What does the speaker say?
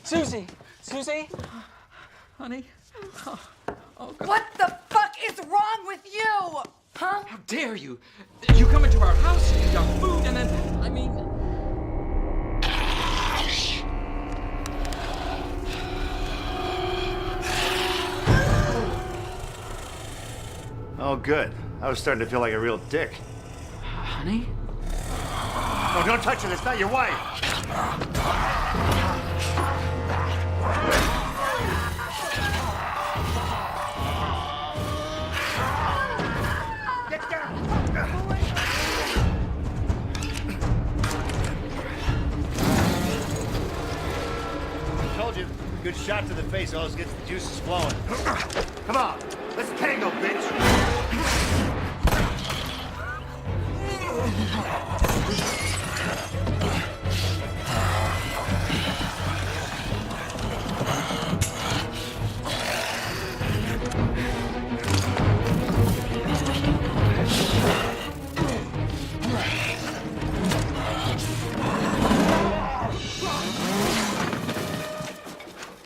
Susie! Susie! Honey? Oh, God. What the fuck is wrong with you? Huh? How dare you? You come into our house, you eat our food, and then, I mean... Oh, good. I was starting to feel like a real dick. Honey? No, don't touch her. That's not your wife. Get down. I told you, good shot to the face always gets the juices flowing. Come on, let's tango, bitch.